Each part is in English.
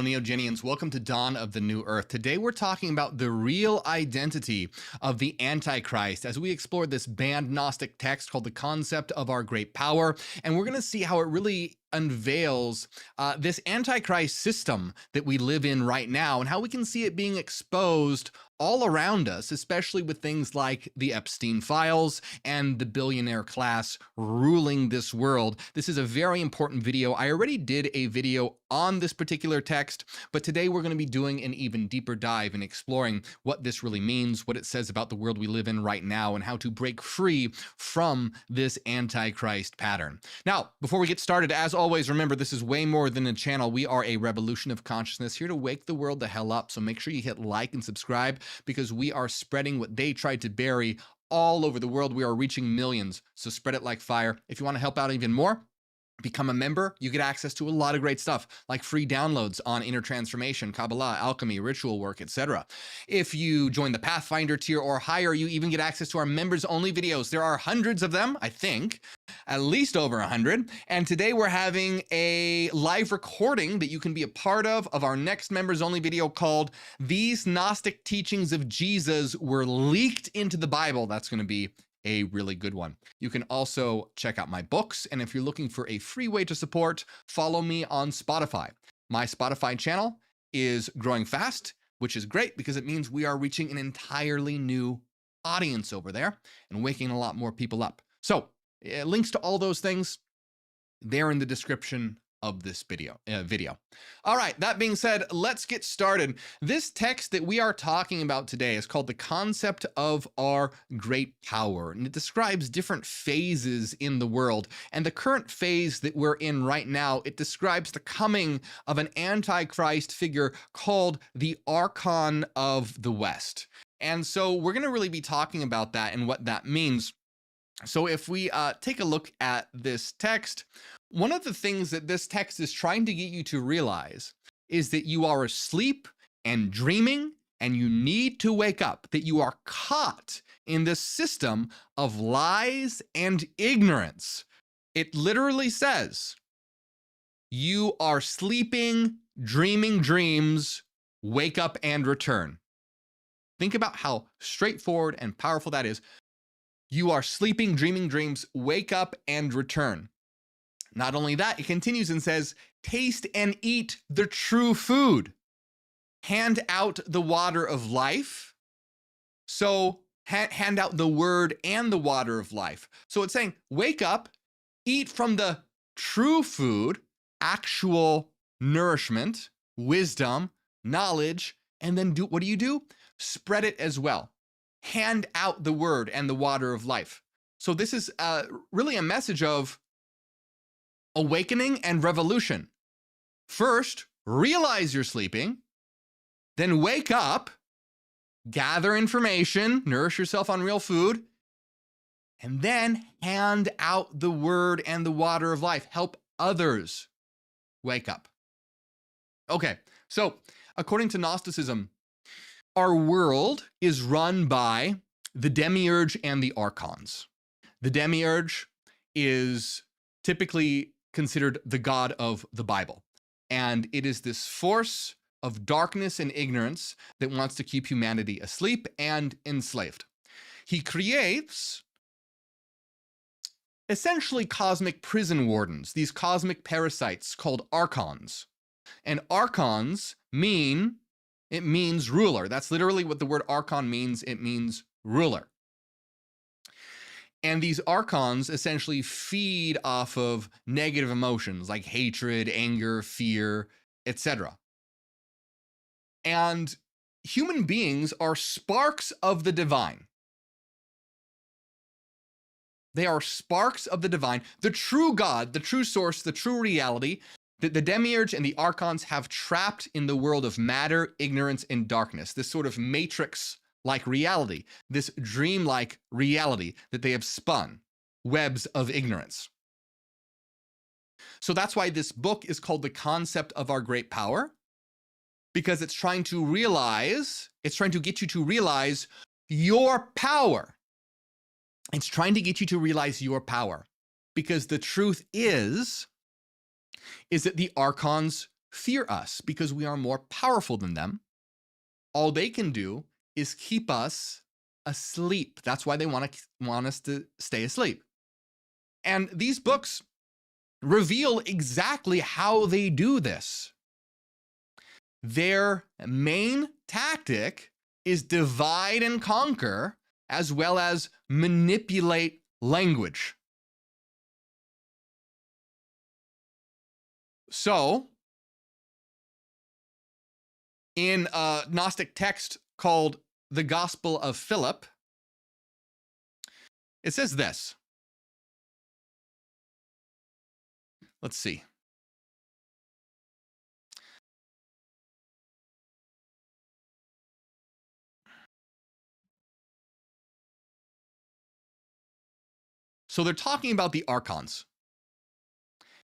Neogenians, welcome to Dawn of the New Earth. Today we're talking about the real identity of the Antichrist as we explore this banned Gnostic text called The Concept of Our Great Power. And we're going to see how it really unveils this Antichrist system that we live in right now and how we can see it being exposed all around us, especially with things like the Epstein files and the billionaire class ruling this world. This is a very important video. I already did a video on this particular text, but today we're going to be doing an even deeper dive and exploring what this really means, what it says about the world we live in right now, and how to break free from this Antichrist pattern. Now, before we get started, as always, remember, this is way more than a channel. We are a revolution of consciousness here to wake the world the hell up. So make sure you hit like and subscribe, because we are spreading what they tried to bury all over the world. We are reaching millions, so spread it like fire. If you want to help out even more, become a member. You get access to a lot of great stuff, like free downloads on inner transformation, Kabbalah, alchemy, ritual work, etc. If you join the Pathfinder tier or higher, you even get access to our members-only videos. There are hundreds of them, I think, at least over 100. And today we're having a live recording that you can be a part of our next members-only video called "These Gnostic Teachings of Jesus Were Leaked into the Bible." That's going to be a really good one. You can also check out my books, and if you're looking for a free way to support, follow me on Spotify. My Spotify channel is growing fast, which is great because it means we are reaching an entirely new audience over there and waking a lot more people up. So links to all those things, they're in the description of this video. All right, that being said, let's get started. This text that we are talking about today is called The Concept of Our Great Power, and it describes different phases in the world. And the current phase that we're in right now, it describes the coming of an Antichrist figure called the Archon of the West. And so we're going to really be talking about that and what that means. So if we take a look at this text, one of the things that this text is trying to get you to realize is that you are asleep and dreaming, and you need to wake up, that you are caught in this system of lies and ignorance. It literally says, you are sleeping, dreaming dreams, wake up and return. Think about how straightforward and powerful that is. You are sleeping, dreaming dreams, wake up and return. Not only that, it continues and says, taste and eat the true food. Hand out the water of life. So hand out the word and the water of life. So it's saying, wake up, eat from the true food, actual nourishment, wisdom, knowledge, and then what do? Spread it as well. Hand out the word and the water of life. So this is really a message of awakening and revolution. First, realize you're sleeping, then wake up, gather information, nourish yourself on real food, and then hand out the word and the water of life. Help others wake up. Okay, so according to Gnosticism, our world is run by the Demiurge and the Archons. The Demiurge is typically considered the god of the Bible, and it is this force of darkness and ignorance that wants to keep humanity asleep and enslaved. He creates essentially cosmic prison wardens, these cosmic parasites called Archons. And Archons means ruler. That's literally what the word Archon means. It means ruler. And these Archons essentially feed off of negative emotions like hatred, anger, fear, etc. And human beings are sparks of the divine. They are sparks of the divine, the true God, the true source, the true reality that the Demiurge and the Archons have trapped in the world of matter, ignorance, and darkness, this sort of matrix-like reality, this dream-like reality that they have spun, webs of ignorance. So that's why this book is called The Concept of Our Great Power, because it's trying to get you to realize your power. It's trying to get you to realize your power, because the truth is that the Archons fear us because we are more powerful than them. All they can do is keep us asleep. That's why they want us to stay asleep. And these books reveal exactly how they do this. Their main tactic is divide and conquer, as well as manipulate language. So, in a Gnostic text called the Gospel of Philip, it says this. Let's see. So they're talking about the Archons.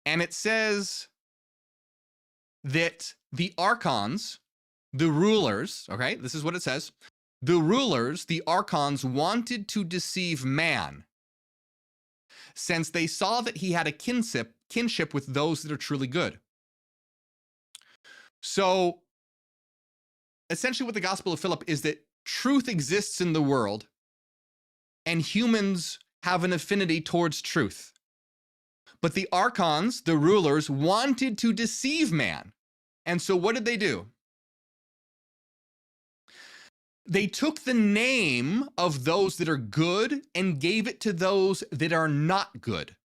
And it says that the Archons, the rulers, okay, this is what it says. The rulers, the Archons, wanted to deceive man, since they saw that he had a kinship with those that are truly good. So essentially what the Gospel of Philip is that truth exists in the world, and humans have an affinity towards truth. But the Archons, the rulers, wanted to deceive man. And so what did they do? They took the name of those that are good and gave it to those that are not good,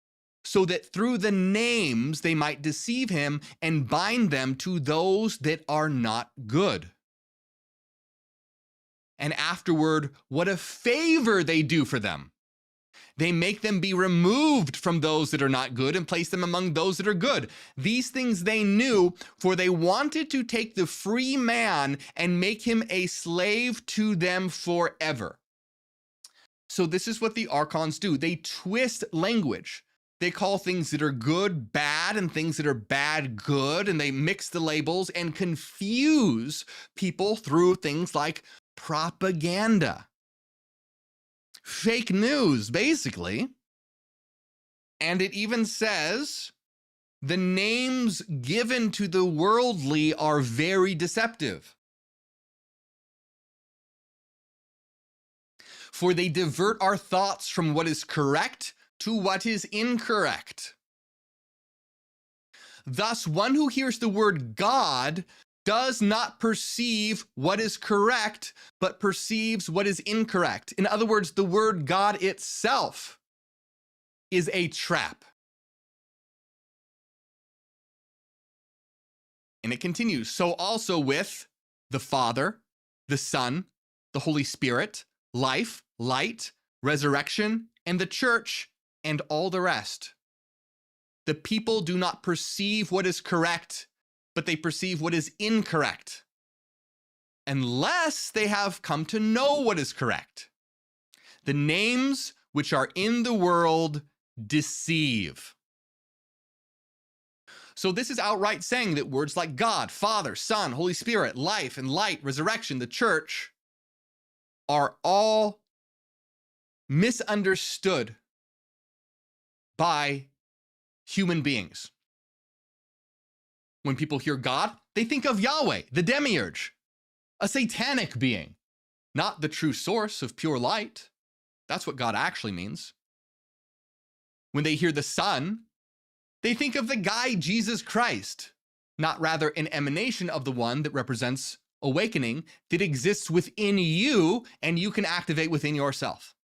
so that through the names they might deceive him and bind them to those that are not good. And afterward, what a favor they do for them. They make them be removed from those that are not good and place them among those that are good. These things they knew, for they wanted to take the free man and make him a slave to them forever. So this is what the Archons do. They twist language. They call things that are good bad and things that are bad good, and they mix the labels and confuse people through things like propaganda. Fake news, basically. And it even says the names given to the worldly are very deceptive. For they divert our thoughts from what is correct to what is incorrect. Thus, one who hears the word God does not perceive what is correct, but perceives what is incorrect. In other words, the word God itself is a trap. And it continues. So also with the Father, the Son, the Holy Spirit, life, light, resurrection, and the church, and all the rest. The people do not perceive what is correct, but they perceive what is incorrect, unless they have come to know what is correct. The names which are in the world deceive. So this is outright saying that words like God, Father, Son, Holy Spirit, life and light, resurrection, the church, are all misunderstood by human beings. When people hear God, they think of Yahweh, the demiurge, a satanic being, not the true source of pure light. That's what God actually means. When they hear the Son, they think of the guy Jesus Christ, not rather an emanation of the one that represents awakening that exists within you and you can activate within yourself.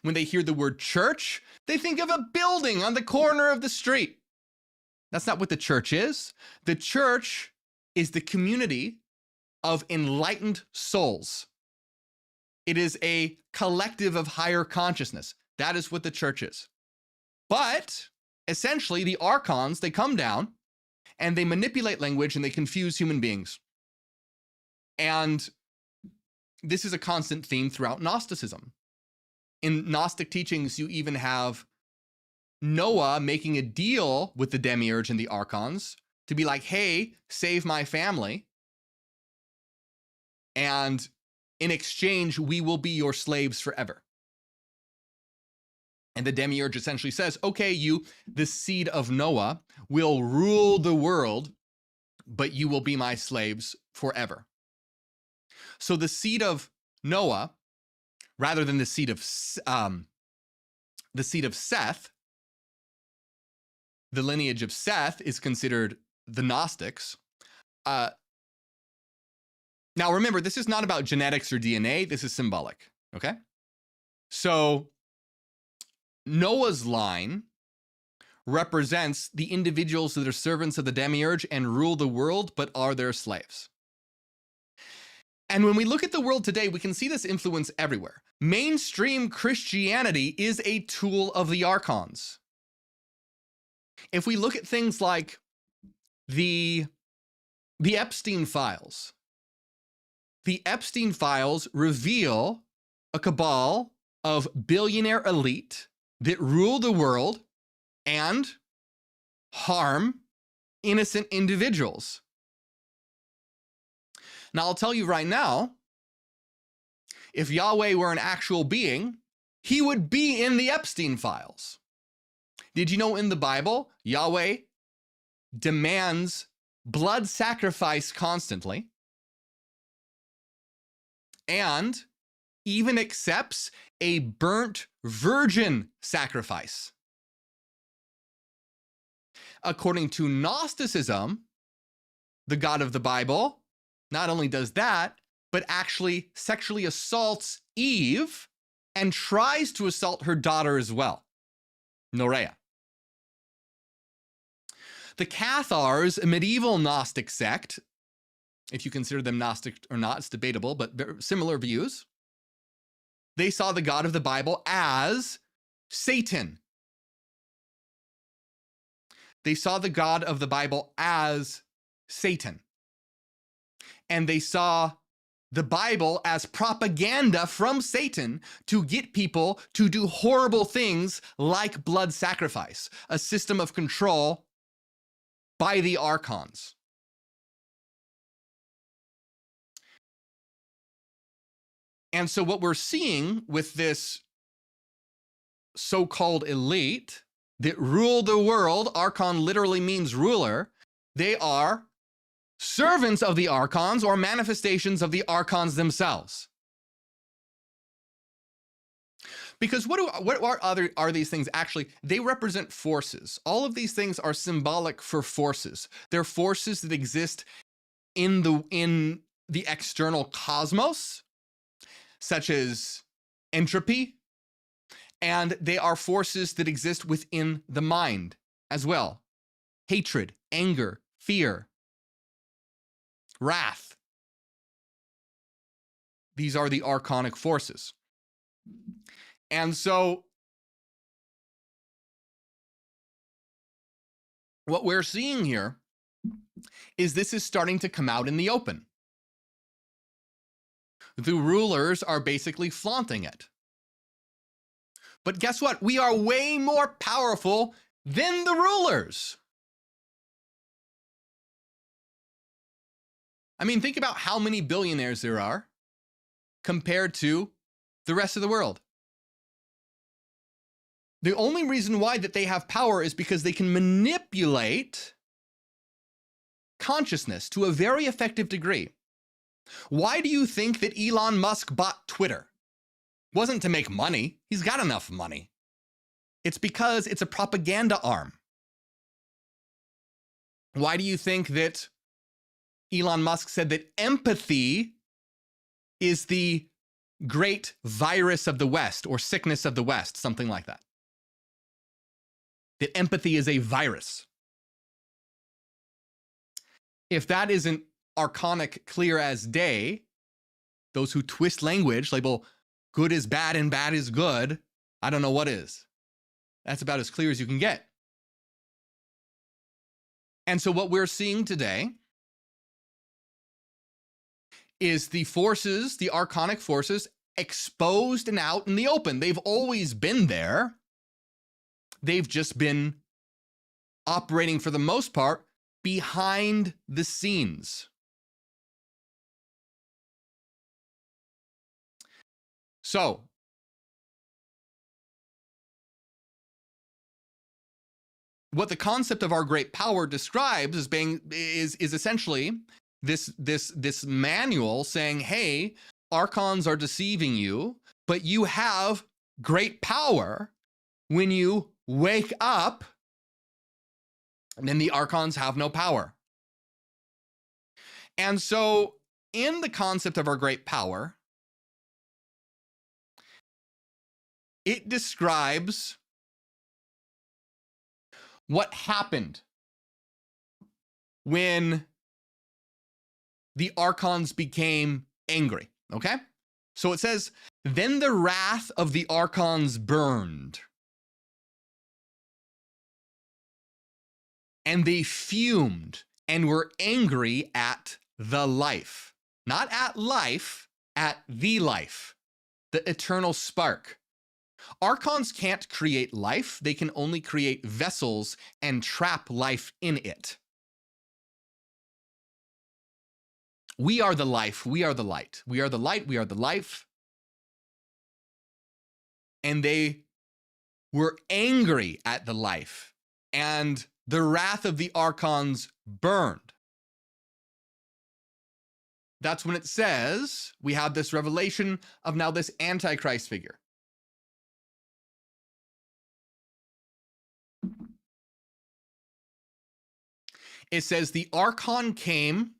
When they hear the word church, they think of a building on the corner of the street. That's not what the church is. The church is the community of enlightened souls. It is a collective of higher consciousness. That is what the church is. But essentially, the Archons, they come down and they manipulate language and they confuse human beings. And this is a constant theme throughout Gnosticism. In Gnostic teachings, you even have Noah making a deal with the demiurge and the Archons to be like, hey, save my family. And in exchange, we will be your slaves forever. And the demiurge essentially says, okay, you, the seed of Noah, will rule the world, but you will be my slaves forever. So the seed of Noah, rather than the seed of Seth, the lineage of Seth is considered the Gnostics. Now remember, this is not about genetics or DNA. This is symbolic, okay? So Noah's line represents the individuals that are servants of the demiurge and rule the world, but are their slaves. And when we look at the world today, we can see this influence everywhere. Mainstream Christianity is a tool of the Archons. If we look at things like the Epstein files reveal a cabal of billionaire elite that rule the world and harm innocent individuals. Now, I'll tell you right now, if Yahweh were an actual being, he would be in the Epstein files. Did you know in the Bible, Yahweh demands blood sacrifice constantly and even accepts a burnt virgin sacrifice? According to Gnosticism, the God of the Bible not only does that, but actually sexually assaults Eve and tries to assault her daughter as well, Norea. The Cathars, a medieval Gnostic sect, if you consider them Gnostic or not, it's debatable, but similar views. They saw the God of the Bible as Satan. They saw the God of the Bible as Satan. And they saw the Bible as propaganda from Satan to get people to do horrible things like blood sacrifice, a system of control by the Archons. And so what we're seeing with this so-called elite that rule the world, Archon literally means ruler, they are servants of the Archons or manifestations of the Archons themselves. Because what are these things actually? They represent forces. All of these things are symbolic for forces. They're forces that exist in the external cosmos, such as entropy, and they are forces that exist within the mind as well. Hatred, anger, fear, wrath. These are the archonic forces. And so what we're seeing here is this is starting to come out in the open. The rulers are basically flaunting it. But guess what? We are way more powerful than the rulers. I mean, think about how many billionaires there are compared to the rest of the world. The only reason why that they have power is because they can manipulate consciousness to a very effective degree. Why do you think that Elon Musk bought Twitter? It wasn't to make money. He's got enough money. It's because it's a propaganda arm. Why do you think that Elon Musk said that empathy is the great virus of the West or sickness of the West, something like that? That empathy is a virus. If that isn't archonic clear as day, those who twist language, label good is bad and bad is good, I don't know what is. That's about as clear as you can get. And so what we're seeing today is the forces, the archonic forces, exposed and out in the open. They've always been there. They've just been operating, for the most part, behind the scenes. So, what the concept of our great power describes as being is essentially this manual saying, hey, Archons are deceiving you, but you have great power when you wake up, and then the Archons have no power. And so in the concept of our great power, it describes what happened when the Archons became angry, okay? So it says, then the wrath of the Archons burned, and they fumed and were angry at the life. Not at life, at the life, the eternal spark. Archons can't create life. They can only create vessels and trap life in it. We are the life. We are the light. We are the light. We are the life. And they were angry at the life, and the wrath of the Archons burned. That's when it says we have this revelation of now this Antichrist figure. It says the Archon came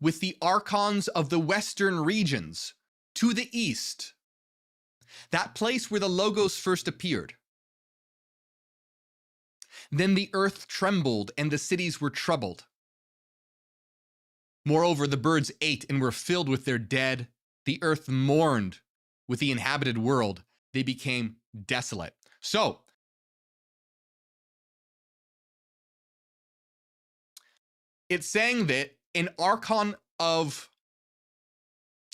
with the Archons of the western regions to the east, that place where the Logos first appeared. Then the earth trembled and the cities were troubled. Moreover, the birds ate and were filled with their dead. The earth mourned with the inhabited world. They became desolate. So, it's saying that Archons of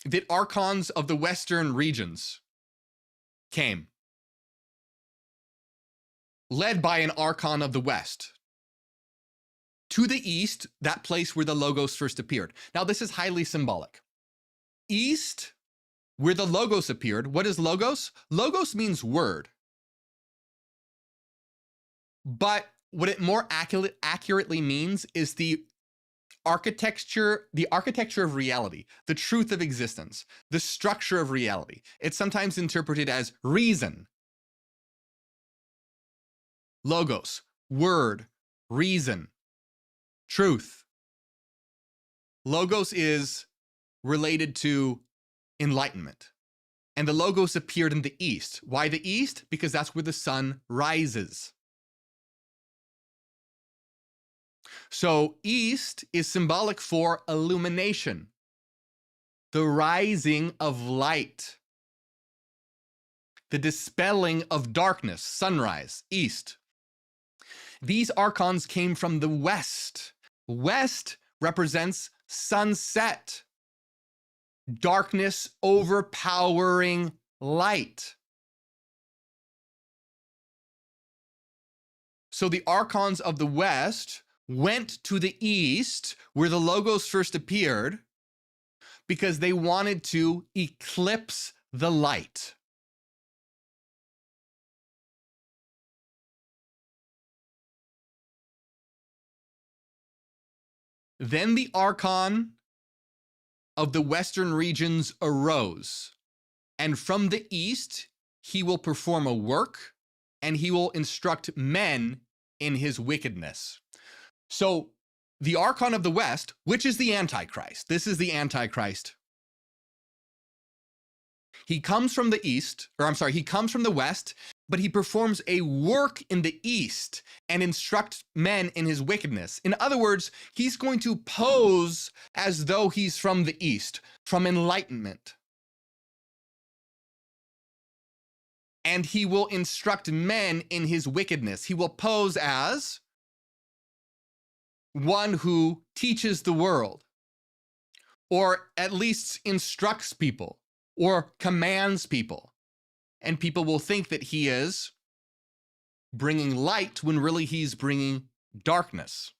the western regions came, led by an Archon of the west, to the east, that place where the Logos first appeared. Now, this is highly symbolic. East, where the Logos appeared. What is Logos? Logos means word. But what it more accurately means is the architecture of reality, the truth of existence, the structure of reality. It's sometimes interpreted as reason. Logos, word, reason, truth. Logos is related to enlightenment. And the Logos appeared in the east. Why the east? Because that's where the sun rises. So east is symbolic for illumination, the rising of light, the dispelling of darkness, sunrise, east. These Archons came from the west. West represents sunset, darkness overpowering light. So the Archons of the west went to the east, where the Logos first appeared, because they wanted to eclipse the light. Then the Archon of the western regions arose, and from the east he will perform a work, and he will instruct men in his wickedness. So the Archon of the west, which is the Antichrist, this is the Antichrist. He comes from the east, he comes from the west, but he performs a work in the east and instructs men in his wickedness. In other words, he's going to pose as though he's from the east, from enlightenment. And he will instruct men in his wickedness. He will pose as one who teaches the world, or at least instructs people, or commands people. And people will think that he is bringing light when really he's bringing darkness.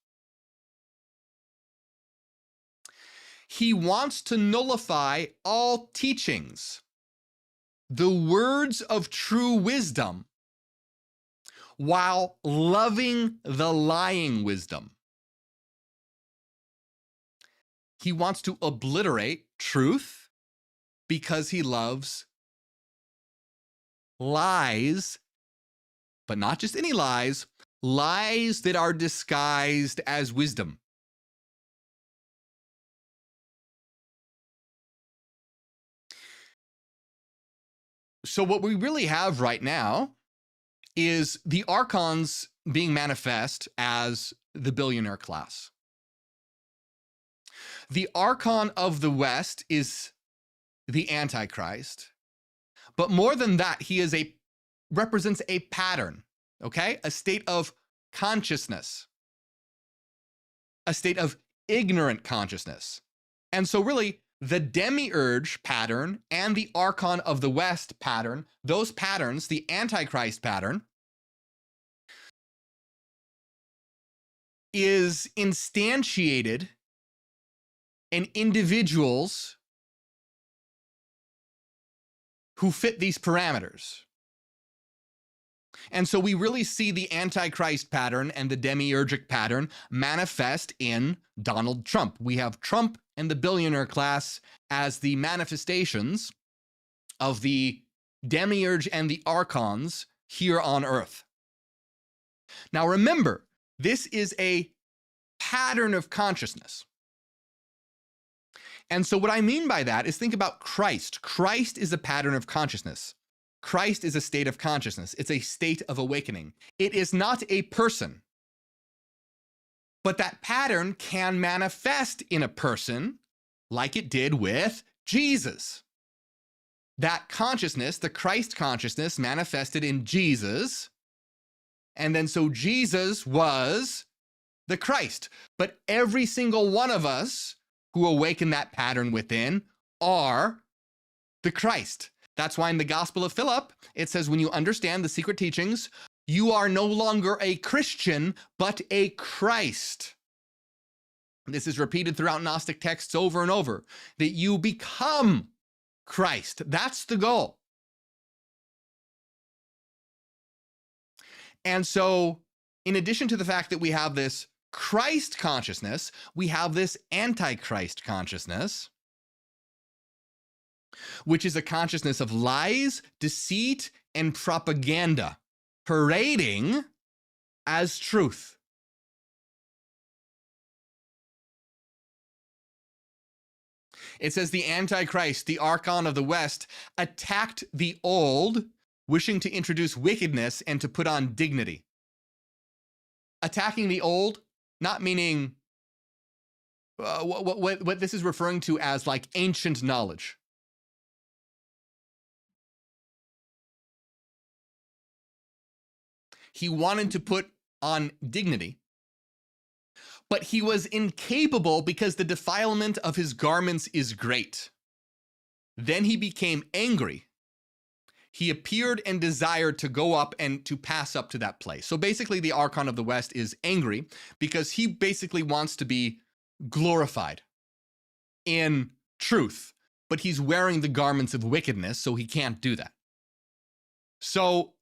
He wants to nullify all teachings, the words of true wisdom, while loving the lying wisdom. He wants to obliterate truth because he loves lies, but not just any lies, lies that are disguised as wisdom. So what we really have right now is the Archons being manifest as the billionaire class. The Archon of the West is the Antichrist, but more than that, he represents a pattern, okay? A state of consciousness, a state of ignorant consciousness. And so really, the demiurge pattern and the Archon of the West pattern, those patterns, the Antichrist pattern, is instantiated in individuals who fit these parameters. And so we really see the Antichrist pattern and the demiurgic pattern manifest in Donald Trump. We have Trump and the billionaire class as the manifestations of the demiurge and the archons here on earth. Now remember, this is a pattern of consciousness. And so what I mean by that is think about Christ. Christ is a pattern of consciousness. Christ is a state of consciousness. It's a state of awakening. It is not a person. But that pattern can manifest in a person like it did with Jesus. That consciousness, the Christ consciousness, manifested in Jesus. And then so Jesus was the Christ. But every single one of us who awaken that pattern within are the Christ. That's why in the Gospel of Philip, it says, when you understand the secret teachings, you are no longer a Christian, but a Christ. This is repeated throughout Gnostic texts over and over, that you become Christ. That's the goal. And so, in addition to the fact that we have this Christ consciousness, we have this Antichrist consciousness, which is a consciousness of lies, deceit, and propaganda, parading as truth. It says the Antichrist, the Archon of the West, attacked the old, wishing to introduce wickedness and to put on dignity. Attacking the old, not meaning what this is referring to as like ancient knowledge. He wanted to put on dignity, but he was incapable because the defilement of his garments is great. Then he became angry. He appeared and desired to go up and to pass up to that place. So basically the Archon of the West is angry because he basically wants to be glorified in truth, but he's wearing the garments of wickedness, so he can't do that. So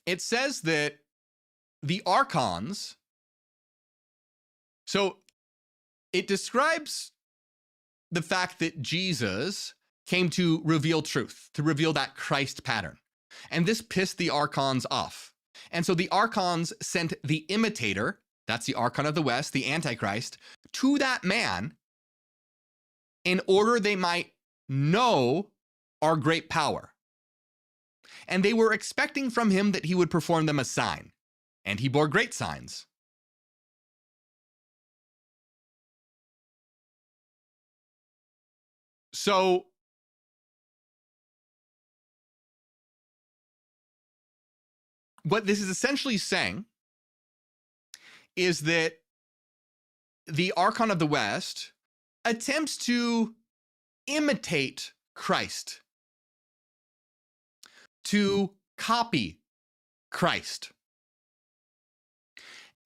it says that the Archons, so it describes the fact that Jesus came to reveal truth, to reveal that Christ pattern. And this pissed the Archons off. And so the Archons sent the imitator, that's the Archon of the West, the Antichrist, to that man in order they might know our great power. And they were expecting from him that he would perform them a sign. And he bore great signs. So what this is essentially saying is that the Archon of the West attempts to imitate Christ, to copy Christ.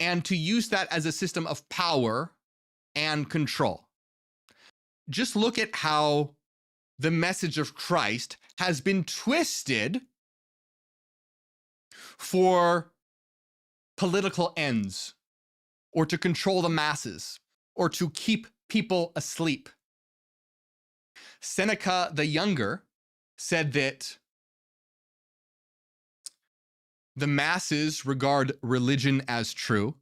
and to use that as a system of power and control. Just look at how the message of Christ has been twisted for political ends, or to control the masses, or to keep people asleep. Seneca the Younger said that the masses regard religion as true,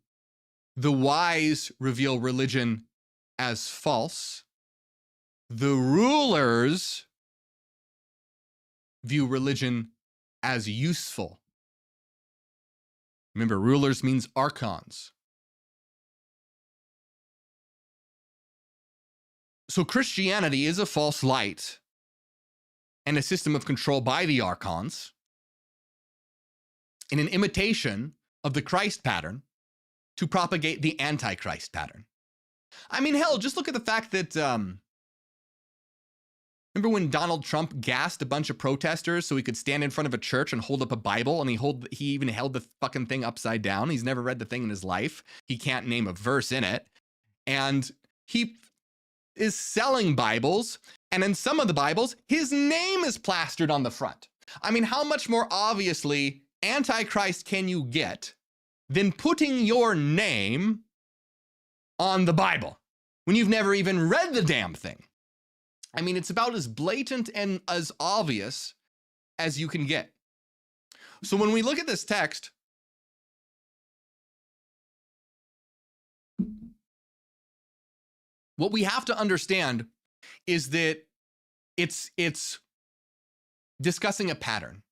the wise reveal religion as false, the rulers view religion as useful. Remember, rulers means archons. So Christianity is a false light and a system of control by the archons in an imitation of the Christ pattern to propagate the Antichrist pattern. I mean, hell, just look at the fact that, remember when Donald Trump gassed a bunch of protesters so he could stand in front of a church and hold up a Bible, and he even held the fucking thing upside down? He's never read the thing in his life. He can't name a verse in it. And he is selling Bibles, and in some of the Bibles, his name is plastered on the front. I mean, how much more obviously Antichrist can you get than putting your name on the Bible when you've never even read the damn thing? I mean, it's about as blatant and as obvious as you can get. So when we look at this text, what we have to understand is that it's discussing a pattern.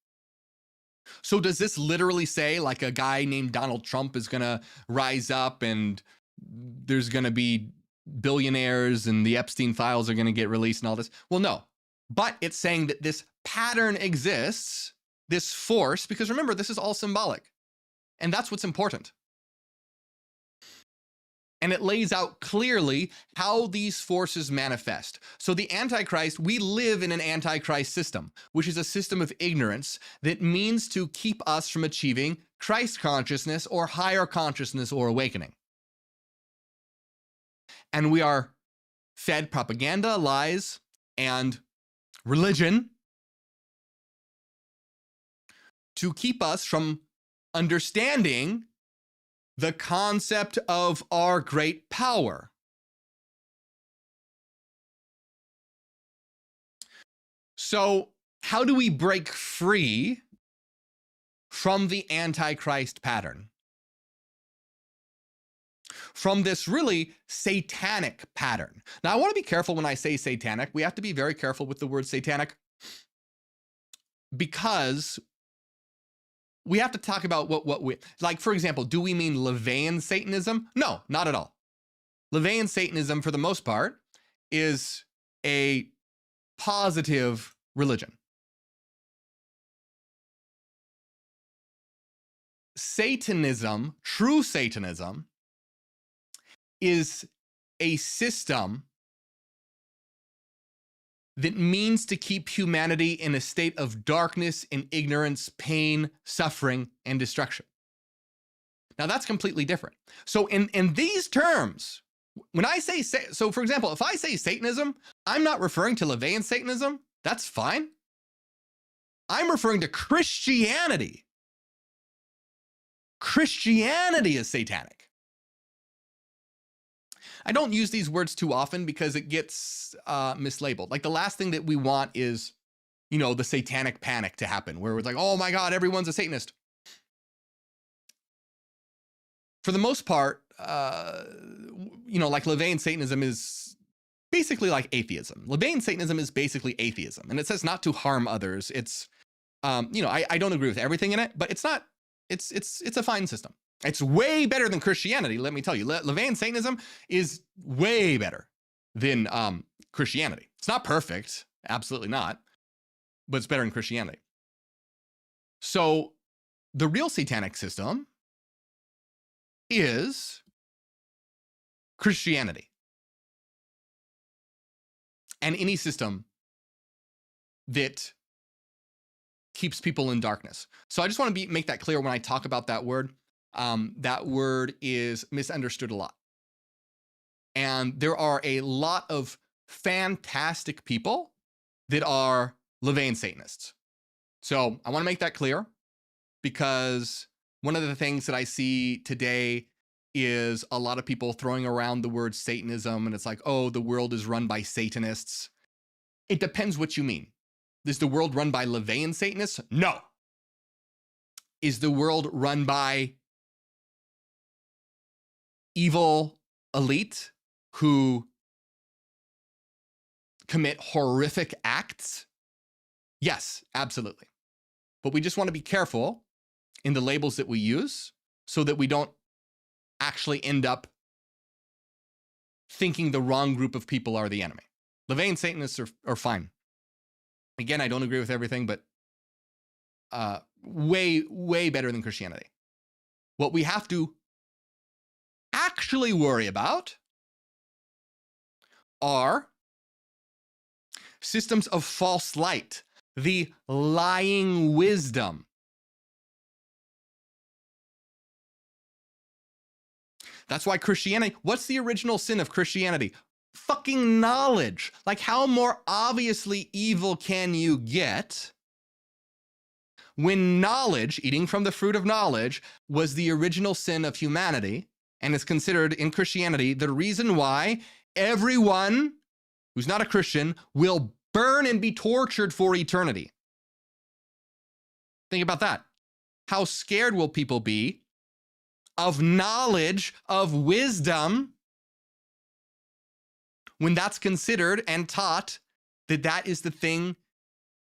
So does this literally say like a guy named Donald Trump is going to rise up and there's going to be billionaires and the Epstein files are going to get released and all this? Well, no. But it's saying that this pattern exists, this force, because remember, this is all symbolic. And that's what's important. And it lays out clearly how these forces manifest. So the Antichrist, we live in an Antichrist system, which is a system of ignorance that means to keep us from achieving Christ consciousness or higher consciousness or awakening. And we are fed propaganda, lies, and religion to keep us from understanding the concept of our great power. So, how do we break free from the Antichrist pattern? From this really satanic pattern. Now, I want to be careful when I say satanic. We have to be very careful with the word satanic, because we have to talk about what we, like, for example, do we mean LaVeyan Satanism? No, not at all. LaVeyan Satanism, for the most part, is a positive religion. Satanism, true Satanism, is a system that means to keep humanity in a state of darkness and ignorance, pain, suffering, and destruction. Now, that's completely different. So in these terms, when I say, so for example, if I say Satanism, I'm not referring to LaVeyan Satanism. That's fine. I'm referring to Christianity. Christianity is satanic. I don't use these words too often because it gets mislabeled. Like, the last thing that we want is, you know, the satanic panic to happen, where it's like, oh my God, everyone's a Satanist. For the most part, you know, like LaVeyan Satanism is basically like atheism. LaVeyan Satanism is basically atheism. And it says not to harm others. It's, you know, I don't agree with everything in it, but it's not, it's a fine system. It's way better than Christianity, let me tell you. LaVeyan Satanism is way better than Christianity. It's not perfect, absolutely not, but it's better than Christianity. So the real satanic system is Christianity. And any system that keeps people in darkness. So I just want to make that clear when I talk about that word. that word is misunderstood a lot. And there are a lot of fantastic people that are Levian Satanists. So I want to make that clear, because one of the things that I see today is a lot of people throwing around the word Satanism, and it's like, oh, the world is run by Satanists. It depends what you mean. Is the world run by Levian Satanists? No. Is the world run by evil elite who commit horrific acts? Yes, absolutely. But we just want to be careful in the labels that we use so that we don't actually end up thinking the wrong group of people are the enemy. Levian Satanists are fine. Again, I don't agree with everything, but way, way better than Christianity. What we have to actually worry about are systems of false light, the lying wisdom. That's why Christianity, what's the original sin of Christianity? Fucking knowledge. Like, how more obviously evil can you get when knowledge, eating from the fruit of knowledge, was the original sin of humanity and is considered in Christianity the reason why everyone who's not a Christian will burn and be tortured for eternity? Think about that. How scared will people be of knowledge, of wisdom, when that's considered and taught that that is the thing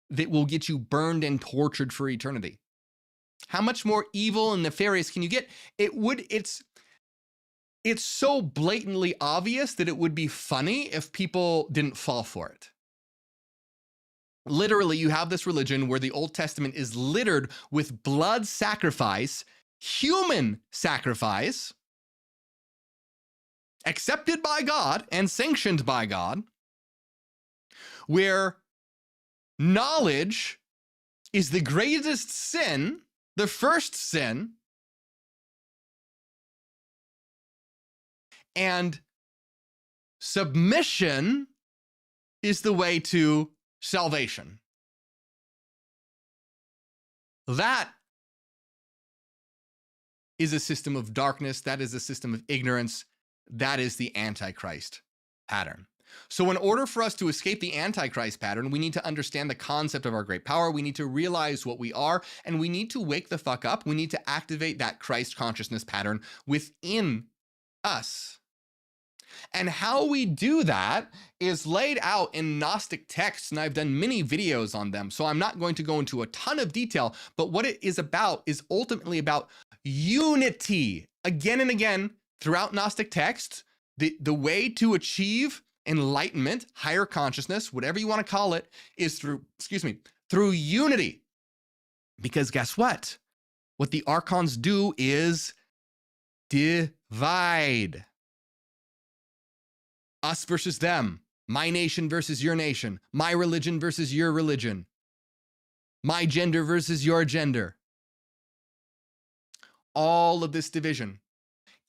that will get you burned and tortured for eternity? How much more evil and nefarious can you get? It's so blatantly obvious that it would be funny if people didn't fall for it. Literally, you have this religion where the Old Testament is littered with blood sacrifice, human sacrifice, accepted by God and sanctioned by God, where knowledge is the greatest sin, the first sin, and submission is the way to salvation. That is a system of darkness. That is a system of ignorance. That is the Antichrist pattern. So in order for us to escape the Antichrist pattern, we need to understand the concept of our great power. We need to realize what we are, and we need to wake the fuck up. We need to activate that Christ consciousness pattern within us. And how we do that is laid out in Gnostic texts, and I've done many videos on them, so I'm not going to go into a ton of detail, but what it is about is ultimately about unity. Again and again, throughout Gnostic texts, the way to achieve enlightenment, higher consciousness, whatever you want to call it, is through unity. Because guess what? What the Archons do is divide. Us versus them, my nation versus your nation, my religion versus your religion, my gender versus your gender. All of this division,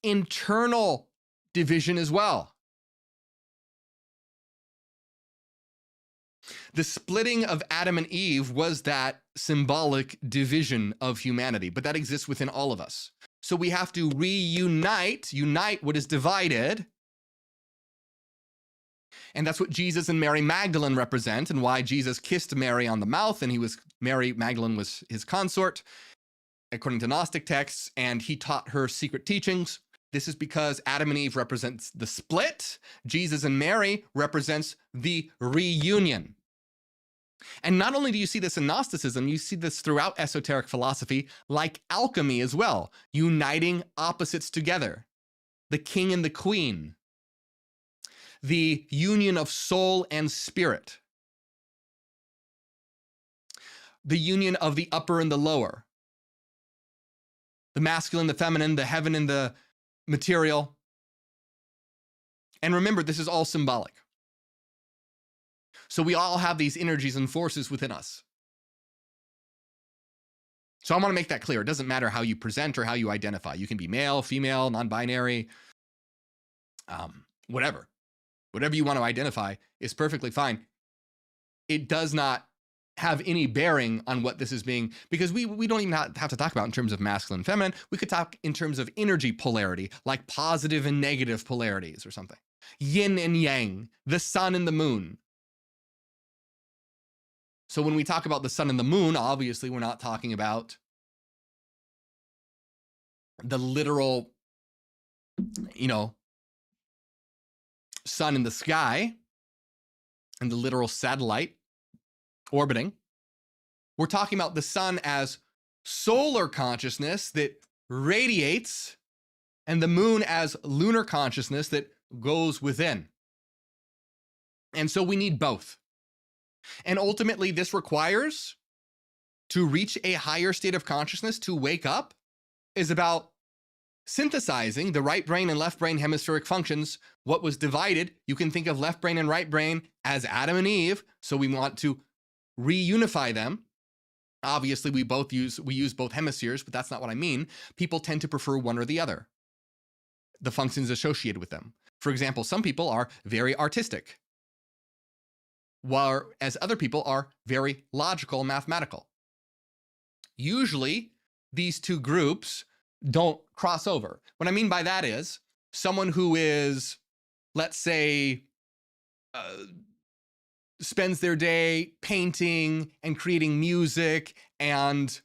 internal division as well. The splitting of Adam and Eve was that symbolic division of humanity, but that exists within all of us. So we have to unite what is divided. And that's what Jesus and Mary Magdalene represent, and why Jesus kissed Mary on the mouth, and Mary Magdalene was his consort, according to Gnostic texts, and he taught her secret teachings. This is because Adam and Eve represents the split. Jesus and Mary represents the reunion. And not only do you see this in Gnosticism, you see this throughout esoteric philosophy, like alchemy as well, uniting opposites together. The king and the queen. The union of soul and spirit. The union of the upper and the lower. The masculine, the feminine, the heaven and the material. And remember, this is all symbolic. So we all have these energies and forces within us. So I want to make that clear. It doesn't matter how you present or how you identify. You can be male, female, non-binary, whatever. Whatever you want to identify is perfectly fine. It does not have any bearing on what this is being, because we don't even have to talk about in terms of masculine and feminine. We could talk in terms of energy polarity, like positive and negative polarities or something. Yin and yang, the sun and the moon. So when we talk about the sun and the moon, obviously we're not talking about the literal, sun in the sky and the literal satellite orbiting. We're talking about the sun as solar consciousness that radiates, and the moon as lunar consciousness that goes within. And so we need both. And ultimately, this requires, to reach a higher state of consciousness, to wake up, is about synthesizing the right brain and left brain hemispheric functions. What was divided, you can think of left brain and right brain as Adam and Eve, so we want to reunify them. Obviously, we use both hemispheres, but that's not what I mean. People tend to prefer one or the other, the functions associated with them. For example, some people are very artistic, whereas other people are very logical, mathematical. Usually, these two groups don't cross over. What I mean by that is someone who is, let's say, spends their day painting and creating music and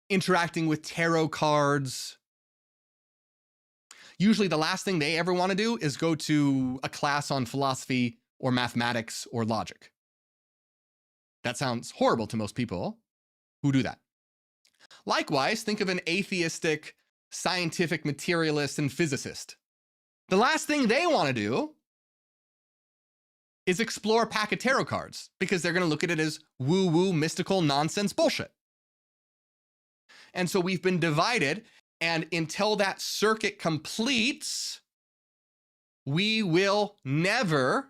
interacting with tarot cards. Usually the last thing they ever want to do is go to a class on philosophy or mathematics or logic. That sounds horrible to most people who do that. Likewise, think of an atheistic, scientific materialist and physicist. The last thing they want to do is explore a pack of tarot cards, because they're going to look at it as woo-woo, mystical nonsense bullshit. And so we've been divided, and until that circuit completes, we will never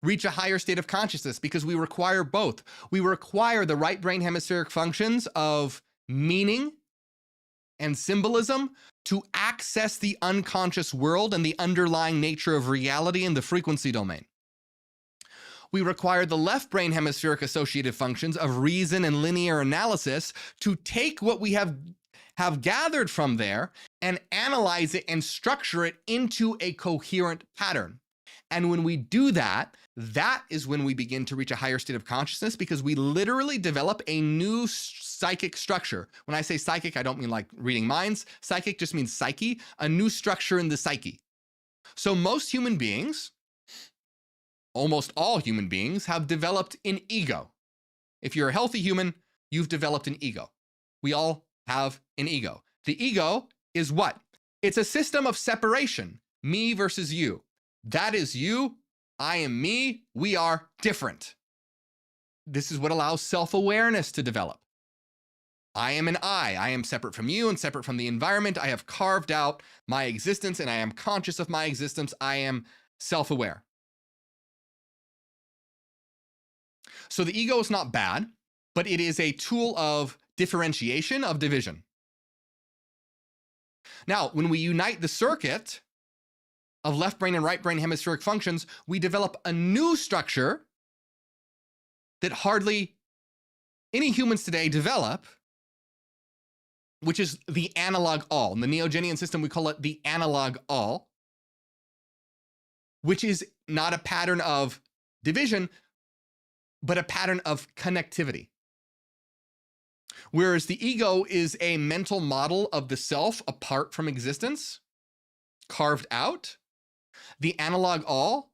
reach a higher state of consciousness, because we require both. We require the right brain hemispheric functions of meaning and symbolism to access the unconscious world and the underlying nature of reality in the frequency domain. We require the left brain hemispheric associative functions of reason and linear analysis to take what we have gathered from there and analyze it and structure it into a coherent pattern. And when we do that, that is when we begin to reach a higher state of consciousness, because we literally develop a new psychic structure. When I say psychic, I don't mean like reading minds. Psychic just means psyche, a new structure in the psyche. So most human beings, almost all human beings, have developed an ego. If you're a healthy human, you've developed an ego. We all have an ego. The ego is what? It's a system of separation, me versus you. That is you, I am me, we are different. This is what allows self-awareness to develop. I am an I am separate from you and separate from the environment. I have carved out my existence and I am conscious of my existence. I am self-aware. So the ego is not bad, but it is a tool of differentiation, of division. Now, when we unite the circuit of left brain and right brain hemispheric functions, we develop a new structure that hardly any humans today develop, which is the analog all. In the Neogenian system, we call it the analog all, which is not a pattern of division, but a pattern of connectivity. Whereas the ego is a mental model of the self apart from existence, carved out, the analog all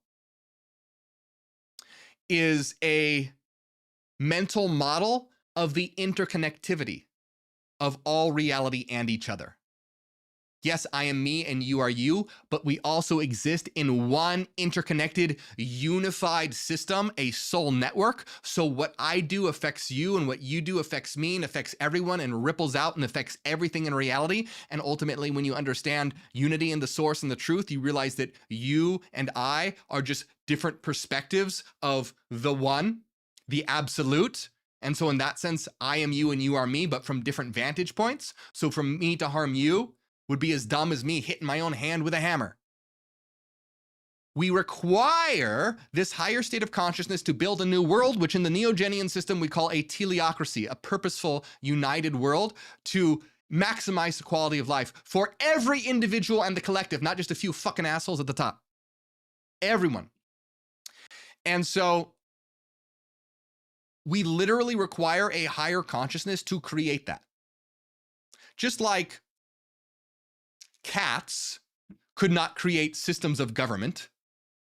is a mental model of the interconnectivity of all reality and each other. Yes, I am me and you are you, but we also exist in one interconnected, unified system, a soul network. So what I do affects you, and what you do affects me and affects everyone and ripples out and affects everything in reality. And ultimately, when you understand unity in the source and the truth, you realize that you and I are just different perspectives of the one, the absolute. And so in that sense, I am you and you are me, but from different vantage points. So for me to harm you would be as dumb as me hitting my own hand with a hammer. We require this higher state of consciousness to build a new world, which in the Neogenian system we call a teleocracy, a purposeful, united world to maximize the quality of life for every individual and the collective, not just a few fucking assholes at the top. Everyone. And so we literally require a higher consciousness to create that. Just like cats could not create systems of government.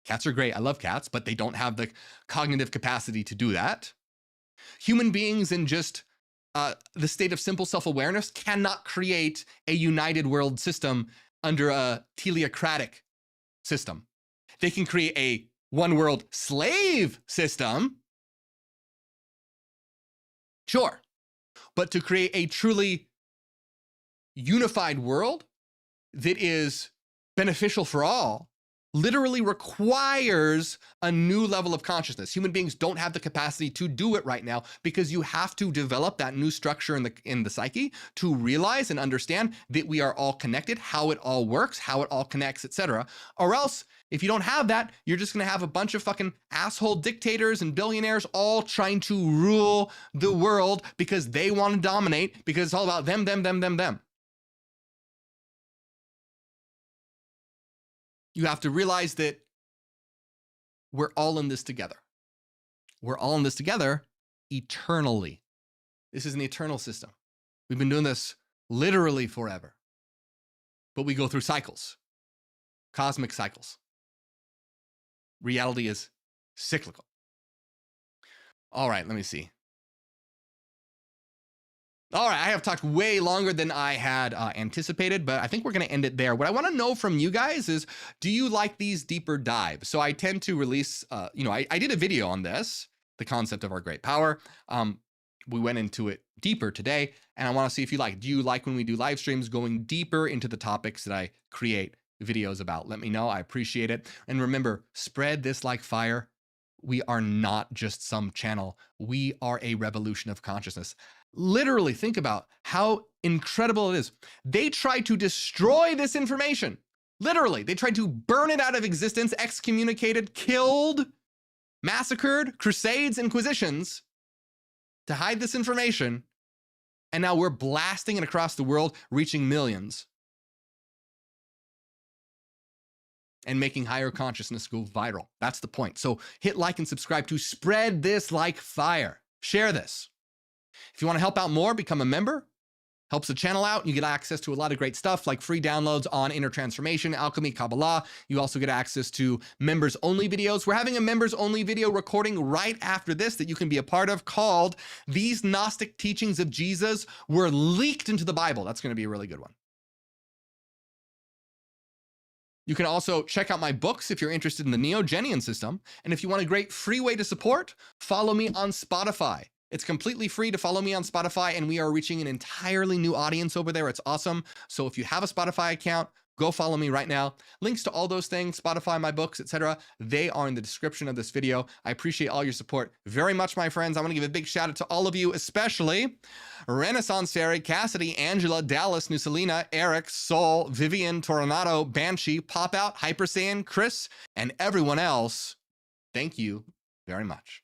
Cats are great. I love cats, but they don't have the cognitive capacity to do that. Human beings in just the state of simple self-awareness cannot create a united world system under a teleocratic system. They can create a one world slave system. Sure. But to create a truly unified world that is beneficial for all literally requires a new level of consciousness. Human beings don't have the capacity to do it right now because you have to develop that new structure in the psyche to realize and understand that we are all connected, how it all works, how it all connects, etc. Or else, if you don't have that, you're just going to have a bunch of fucking asshole dictators and billionaires all trying to rule the world because they want to dominate, because it's all about them, them, them, them, them. You have to realize that we're all in this together. We're all in this together eternally. This is an eternal system. We've been doing this literally forever. But we go through cycles, cosmic cycles. Reality is cyclical. All right, let me see. All right, I have talked way longer than I had anticipated, but I think we're going to end it there. What I want to know from you guys is, do you like these deeper dives? So I tend to release, I did a video on this, the concept of our great power. We went into it deeper today, and I want to see if you like. Do you like when we do live streams going deeper into the topics that I create videos about? Let me know. I appreciate it. And remember, spread this like fire. We are not just some channel. We are a revolution of consciousness. Literally think about how incredible it is. They tried to destroy this information. Literally, they tried to burn it out of existence, excommunicated, killed, massacred, crusades, inquisitions to hide this information. And now we're blasting it across the world, reaching millions and making higher consciousness go viral. That's the point. So hit like and subscribe to spread this like fire. Share this. If you want to help out more, become a member. Helps the channel out. You get access to a lot of great stuff like free downloads on inner transformation, alchemy, Kabbalah. You also get access to members only videos. We're having a members only video recording right after this that you can be a part of called These Gnostic Teachings of Jesus Were Leaked into the Bible. That's going to be a really good one. You can also check out my books if you're interested in the Neogenian system. And if you want a great free way to support, follow me on Spotify. It's completely free to follow me on Spotify, and we are reaching an entirely new audience over there. It's awesome. So if you have a Spotify account, go follow me right now. Links to all those things, Spotify, my books, etc., they are in the description of this video. I appreciate all your support very much, my friends. I want to give a big shout out to all of you, especially Renaissance Fairy, Cassidy, Angela, Dallas, Nusalina, Eric, Sol, Vivian, Toronado, Banshee, Pop Out, Hyper Saiyan, Chris, and everyone else. Thank you very much.